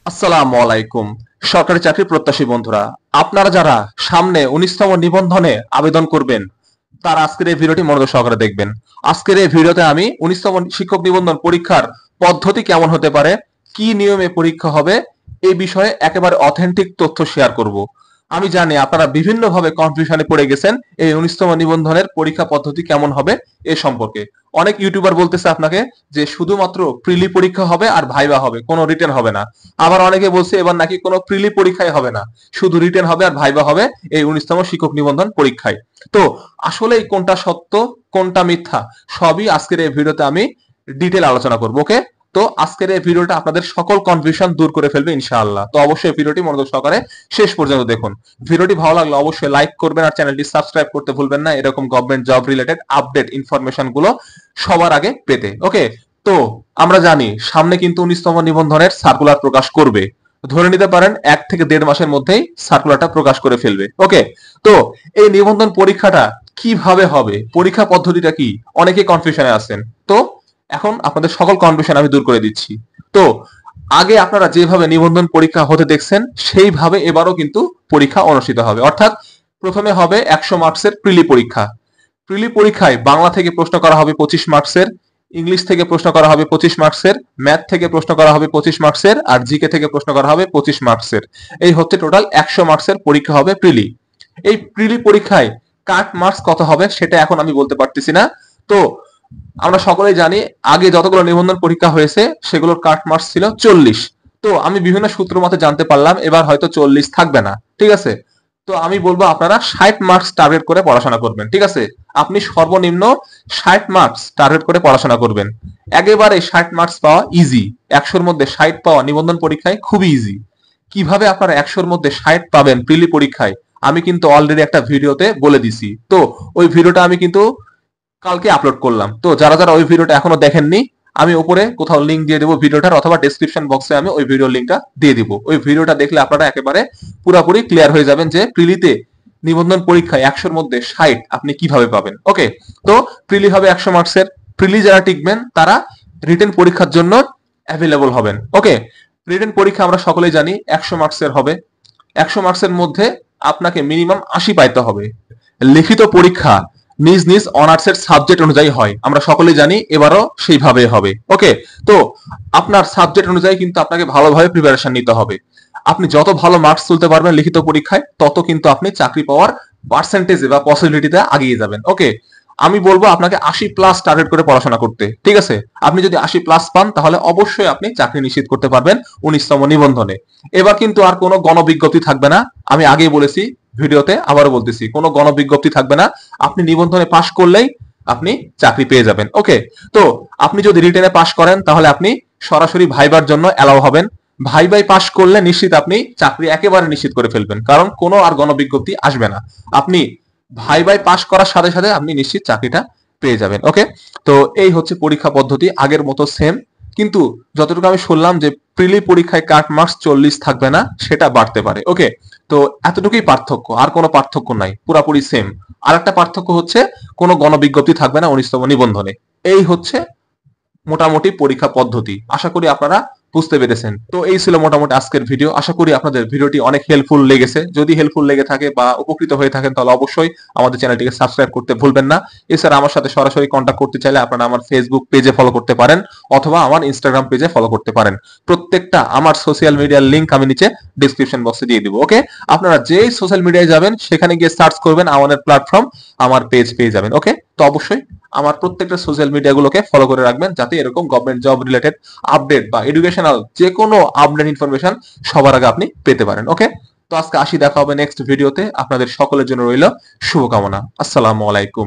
আসসালামু আলাইকুম। সরকারি চাকরি প্রত্যাশী বন্ধুরা, আপনারা যারা সামনে 19তম নিবন্ধনে আবেদন করবেন তারা আজকের এই ভিডিওটি মনোযোগ সহকারে দেখবেন। আজকের এই ভিডিওতে আমি 19তম শিক্ষক নিবন্ধন পরীক্ষার পদ্ধতি কেমন হতে পারে, কি নিয়মে পরীক্ষা হবে, এই বিষয়ে একেবারে অথেন্টিক তথ্য শেয়ার করব। আমি জানি আপনারা বিভিন্নভাবে কনফিউশনে পড়ে গেছেন এই 19তম নিবন্ধনের পরীক্ষা পদ্ধতি কেমন হবে এ সম্পর্কে। অনেক ইউটিউবার বলতেছে আপনাকে যে শুধুমাত্র প্রিলি পরীক্ষা হবে আর ভাইবা হবে, কোনো রিটেন হবে না। আবার অনেকে বলছে এবার নাকি কোনো প্রিলি পরীক্ষাই হবে না, শুধু রিটেন হবে আর ভাইবা হবে এই 19তম শিক্ষক নিবন্ধন পরীক্ষায়। তো আসলে কোনটা সত্য কোনটা মিথ্যা সবই আজকের এই ভিডিওতে আমি ডিটেল আলোচনা করব। ওকে, তো আজকের এই ভিডিওটা আপনাদের সকল কনফিউশন দূর করে ফেলবে ইনশাআল্লাহ। তো অবশ্যই ভিডিওটি মনোযোগ সহকারে শেষ পর্যন্ত দেখুন। ভিডিওটি ভালো লাগলে অবশ্যই লাইক করবেন আর চ্যানেলটি সাবস্ক্রাইব করতে ভুলবেন না এরকম government job related update information গুলো সবার আগে পেতে। ওকে, তো আমরা জানি সামনে কিন্তু 19তম নিবন্ধনের সার্কুলার প্রকাশ করবে। ধরে নিতে পারেন 1 থেকে 1.5 মাসের মধ্যেই সার্কুলারটা প্রকাশ করে ফেলবে। ওকে, তো এই নিবন্ধন পরীক্ষাটা কিভাবে হবে, পরীক্ষা পদ্ধতিটা কি, অনেকে কনফিউশনে আছেন। তো এখন আপনাদের সকল কনফিউশন আমি দূর করে দিচ্ছি। তো আগে আপনারা যেভাবে নিবন্ধন পরীক্ষা হতে দেখছেন সেইভাবে এবারও কিন্তু পরীক্ষা অনুষ্ঠিত হবে। অর্থাৎ প্রথমে হবে 100 মার্কসের প্রিলি পরীক্ষা। প্রিলি পরীক্ষায় বাংলা থেকে প্রশ্ন করা হবে 25 মার্কসের, ইংলিশ থেকে প্রশ্ন করা হবে 25 মার্কসের, ম্যাথ থেকে প্রশ্ন করা হবে 25 মার্কসের, আর জিকে থেকে প্রশ্ন করা হবে 25 মার্কসের। এই হচ্ছে টোটাল 100 মার্কসের পরীক্ষা হবে প্রিলি। এই প্রিলি পরীক্ষায় কাট মার্কস কত হবে সেটা এখন আমি বলতে পারতেছি না। তো আমরা সকলেই জানি আগে যতগুলো নিবন্ধন পরীক্ষা হয়েছে সেগুলোর কাট মার্কস ছিল 40। তো আমি বিভিন্ন সূত্র মতে জানতে পারলাম এবার হয়তো 40 থাকবে না। ঠিক আছে, তো আমি বলবো আপনারা 60 মার্কস টার্গেট করে পড়াশোনা করবেন। ঠিক আছে, আপনি সর্বনিম্ন 60 মার্কস টার্গেট করে পড়াশোনা করবেন। একেবারে 60 মার্কস পাওয়া ইজি, 100-র মধ্যে 60 পাওয়া নিবন্ধন পরীক্ষায় খুবই ইজি। কিভাবে আপনারা 100-র মধ্যে 60 পাবেন প্রিলি পরীক্ষায় আমি কিন্তু অলরেডি একটা ভিডিওতে বলে দিছি। তো ওই ভিডিওটা আমি কিন্তু কালকে আপলোড করলাম। তো যারা যারা ওই ভিডিওটা এখনো দেখেননি আমি উপরে কোথাও লিংক দিয়ে দেবো ভিডিওটার, অথবা ডেসক্রিপশন বক্সে আমি ওই ভিডিওর লিংকটা দিয়ে দিব। ওই ভিডিওটা দেখলে আপনারা একেবারে পুরোপুরি ক্লিয়ার হয়ে যাবেন যে প্রিলিতে নিবন্ধন পরীক্ষায় 100-র মধ্যে 60 আপনি কিভাবে পাবেন। ওকে, তো প্রিলি হবে 100 মার্কসের। প্রিলি যারা টিকবেন তারা রিটেন পরীক্ষার জন্য অ্যাভেলেবল হবেন। ওকে, রিটেন পরীক্ষা আমরা সকলেই জানি 100 মার্কসের হবে। 100 মার্কসের মধ্যে আপনাকে মিনিমাম 80 পাইতে হবে। লিখিত পরীক্ষা নিজ নিজ অনার্সের সাবজেক্ট অনুযায়ী হয়, আমরা সকলেই জানি, এবারও সেইভাবে হবে। ওকে, তো আপনার সাবজেক্ট অনুযায়ী কিন্তু আপনাকে ভালোভাবে প্রিপারেশন নিতে হবে। আপনি যত ভালো মার্কস তুলতে পারবেন লিখিত পরীক্ষায় তত কিন্তু আপনি চাকরি পাওয়ার পার্সেন্টেজে বা পসিবিলিটিতে আগিয়ে যাবেন। ওকে, আমি বলবো আপনাকে 80+ টার্গেট করে পড়াশোনা করতে। ঠিক আছে, আপনি যদি 80+ পান তাহলে অবশ্যই আপনি চাকরি নিশ্চিত করতে পারবেন 19তম নিবন্ধনে। এবার কিন্তু আর কোনো গণবিজ্ঞপ্তি থাকবে না। আমি আগেই বলেছি ভিডিওতে, আবারও বলতেছি, কোনো গণবিজ্ঞপ্তি থাকবে না। আপনি নিবন্ধনে পাশ করলেই আপনি চাকরি পেয়ে যাবেন। ওকে, তো আপনি যদি রিটেনে পাশ করেন তাহলে আপনি সরাসরি ভাইবার জন্য অ্যালাউ হবেন। ভাইবাই পাশ করলে নিশ্চিত আপনি চাকরি একেবারে নিশ্চিত করে ফেলবেন, কারণ কোনো আর গণবিজ্ঞপ্তি আসবে না। আপনি ভাইবাই পাশ করার সাথে সাথে আপনি নিশ্চিত চাকরিটা পেয়ে যাবেন। ওকে, তো এই হচ্ছে পরীক্ষা পদ্ধতি, আগের মতো সেম। কিন্তু যতটুকু আমি শুনলাম যে প্রিলি পরীক্ষায় কাট মার্কস 40 থাকবে না, সেটা বাড়তে পারে। ওকে, তো এতটুকুই পার্থক্য, আর কোনো পার্থক্য নাই, পুরাপুরি সেম। আর একটা পার্থক্য হচ্ছে কোনো গণবিজ্ঞপ্তি থাকবে না 19তম নিবন্ধনে। এই হচ্ছে মোটামুটি পরীক্ষা পদ্ধতি। আশা করি আপনারা বুঝতে পেরেছেন। তো এই ছিল মোটামুটি আজকের ভিডিও। আশা করি আপনাদের ভিডিওটি অনেক হেল্পফুল লেগেছে। যদি হেল্পফুল লেগে থাকে বা উপকৃত হয়ে থাকেন তাহলে অবশ্যই আমাদের চ্যানেলটিকে সাবস্ক্রাইব করতে ভুলবেন না। এছাড়া আমার সাথে সরাসরি কন্ট্যাক্ট করতে চাইলে আপনারা আমার ফেসবুক পেজে ফলো করতে পারেন অথবা আমার ইনস্টাগ্রাম পেজে ফলো করতে পারেন। প্রত্যেকটা আমার সোশ্যাল মিডিয়ার লিংক আমি নিচে ডেসক্রিপশন বক্সে দিয়ে দিব। ওকে, আপনারা যেই সোশ্যাল মিডিয়ায় যাবেন সেখানে গিয়ে সার্চ করবেন আমাদের প্ল্যাটফর্ম, আমার পেজ পেয়ে যাবেন। ওকে, তো অবশ্যই আমার প্রত্যেকটা সোশ্যাল মিডিয়াগুলোকে ফলো করে রাখবেন যাতে এরকম গভর্নমেন্ট জব রিলেটেড আপডেট বা এডুকেশনাল যে কোনো আপডেট ইনফরমেশন সবার আগে আপনি পেতে পারেন। ওকে, তো আজকে আসি, দেখা হবে নেক্সট ভিডিওতে। আপনাদের সকলের জন্য রইল শুভকামনা। আসসালামু আলাইকুম।